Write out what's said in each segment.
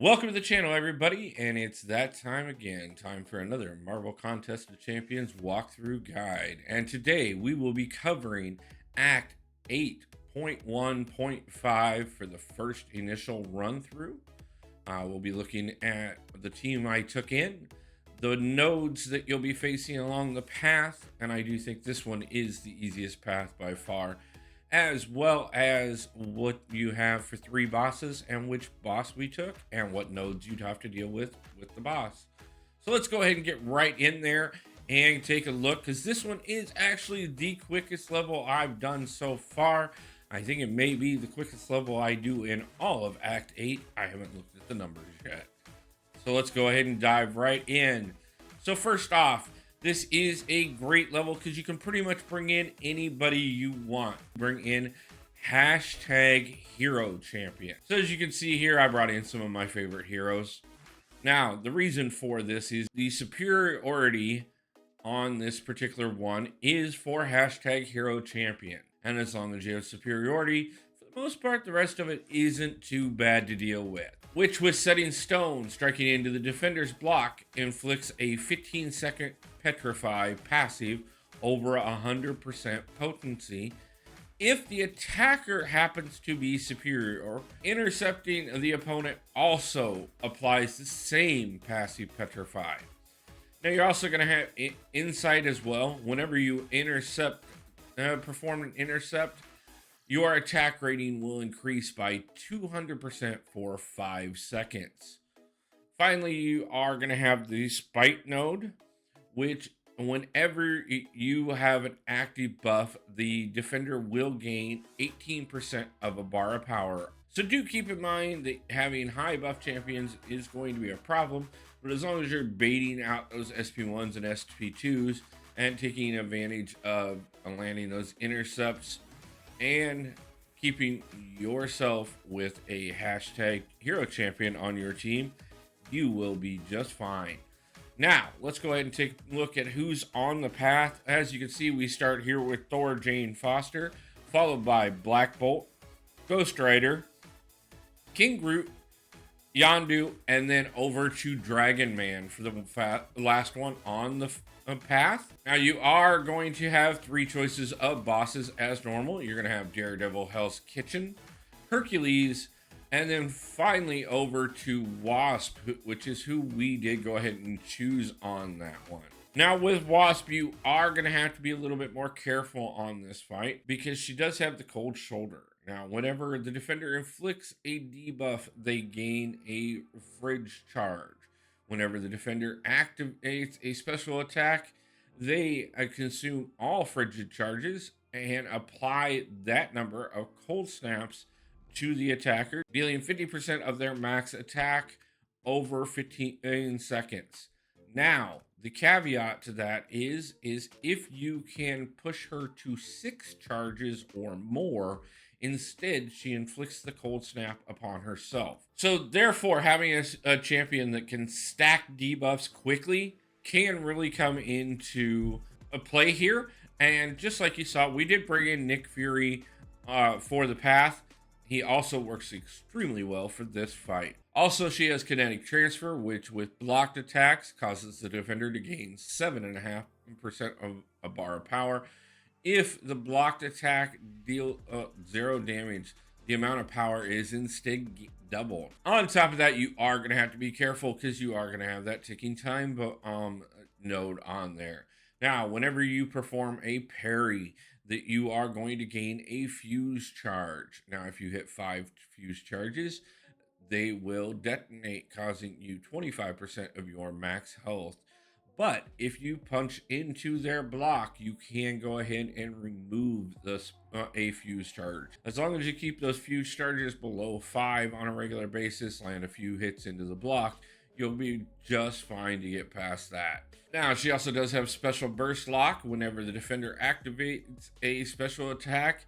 Welcome to the channel, everybody, and it's that time again. Time for another Marvel Contest of Champions walkthrough guide. And today we will be covering Act 8.1.5 for the first initial run through. We'll be looking at the team I took in, the nodes that you'll be facing along the path, and I do think this one is the easiest path by far, as well as what you have for 3 bosses and which boss we took and what nodes you'd have to deal with the boss. So let's go ahead and get right in there and take a look, because this one is actually the quickest level I've done so far. I think it may be the quickest level I do in all of Act 8. I haven't looked at the numbers yet. So let's go ahead and dive right in. So first off, this is a great level because you can pretty much bring in anybody you want. Bring in hashtag hero champion. So as you can see here, I brought in some of my favorite heroes. Now, the reason for this is the superiority on this particular one is for hashtag hero champion. And as long as you have superiority, for the most part, the rest of it isn't too bad to deal with. Which, with Setting Stone, striking into the defender's block, inflicts a 15-second petrify passive over 100% potency. If the attacker happens to be superior, intercepting the opponent also applies the same passive petrify. Now you're also going to have insight as well. Whenever you perform an intercept, your attack rating will increase by 200% for 5 seconds. Finally, you are going to have the Spite node, which whenever you have an active buff, the defender will gain 18% of a bar of power. So do keep in mind that having high buff champions is going to be a problem, but as long as you're baiting out those SP1s and SP2s and taking advantage of landing those intercepts and keeping yourself with a hashtag hero champion on your team, you will be just fine. Now, let's go ahead and take a look at who's on the path. As you can see, we start here with Thor Jane Foster, followed by Black Bolt, Ghost Rider, King Groot, Yondu, and then over to Dragon Man for the last one on the path. Now, you are going to have 3 choices of bosses as normal. You're going to have Daredevil, Hell's Kitchen, Hercules, and then finally over to Wasp, which is who we did go ahead and choose on that one. Now with Wasp, you are going to have to be a little bit more careful on this fight because she does have the cold shoulder. Now, whenever the defender inflicts a debuff, they gain a fridge charge. Whenever the defender activates a special attack, they consume all frigid charges and apply that number of cold snaps to the attacker, dealing 50% of their max attack over 15 seconds. Now, the caveat to that is if you can push her to 6 charges or more, instead she inflicts the cold snap upon herself. So therefore, having a champion that can stack debuffs quickly can really come into a play here. And just like you saw, we did bring in Nick Fury for the path. He also works extremely well for this fight. Also, she has kinetic transfer, which with blocked attacks causes the defender to gain 7.5% of a bar of power. If the blocked attack deal 0 damage, the amount of power is instead doubled. On top of that, you are going to have to be careful because you are going to have that ticking time node on there. Now, whenever you perform a parry, that you are going to gain a fuse charge. Now, if you hit 5 fuse charges, they will detonate, causing you 25% of your max health. But if you punch into their block, you can go ahead and remove a fuse charge. As long as you keep those fuse charges below 5 on a regular basis, land a few hits into the block, you'll be just fine to get past that. Now, she also does have special burst lock. Whenever the defender activates a special attack,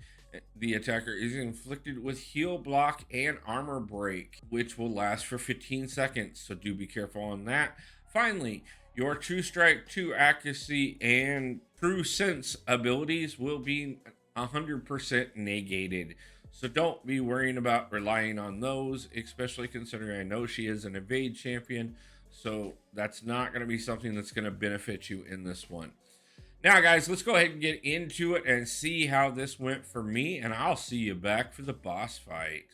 the attacker is inflicted with heal block and armor break, which will last for 15 seconds. So do be careful on that. Finally, your True Strike, 2 accuracy, and True Sense abilities will be 100% negated. So don't be worrying about relying on those, especially considering I know she is an evade champion. So that's not going to be something that's going to benefit you in this one. Now, guys, let's go ahead and get into it and see how this went for me. And I'll see you back for the boss fight.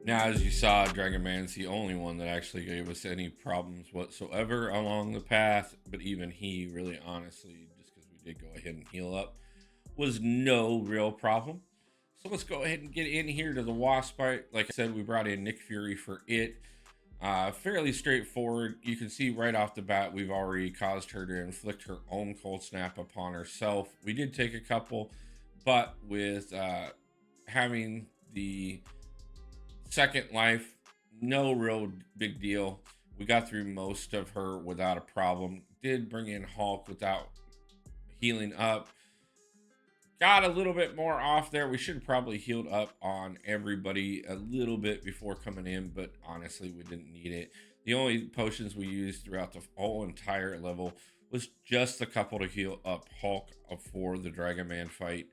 Now, as you saw, Dragon Man's the only one that actually gave us any problems whatsoever along the path. But even he, really honestly, just because we did go ahead and heal up, was no real problem. So let's go ahead and get in here to the Wasp fight. Like I said, we brought in Nick Fury for it. Fairly straightforward. You can see right off the bat, we've already caused her to inflict her own cold snap upon herself. We did take a couple, but with having the second life, no real big deal. We got through most of her without a problem. Did bring in Hulk without healing up. Got a little bit more off there. We should have probably healed up on everybody a little bit before coming in, but honestly, we didn't need it. The only potions we used throughout the whole entire level was just a couple to heal up Hulk for the Dragon Man fight.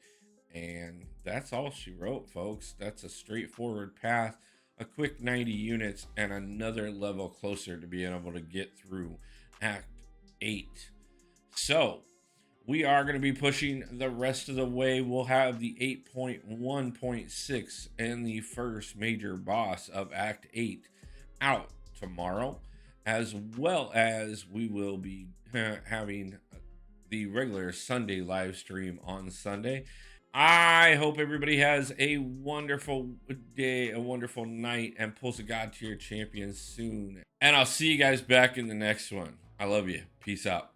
And that's all she wrote, folks. That's a straightforward path. a quick 90 units and another level closer to being able to get through Act 8. So we are going to be pushing the rest of the way. We'll have the 8.1.6 and the first major boss of Act 8 out tomorrow, as well as we will be having the regular Sunday live stream on Sunday. I hope everybody has a wonderful day, a wonderful night, and pulls a God tier champion soon. And I'll see you guys back in the next one. I love you. Peace out.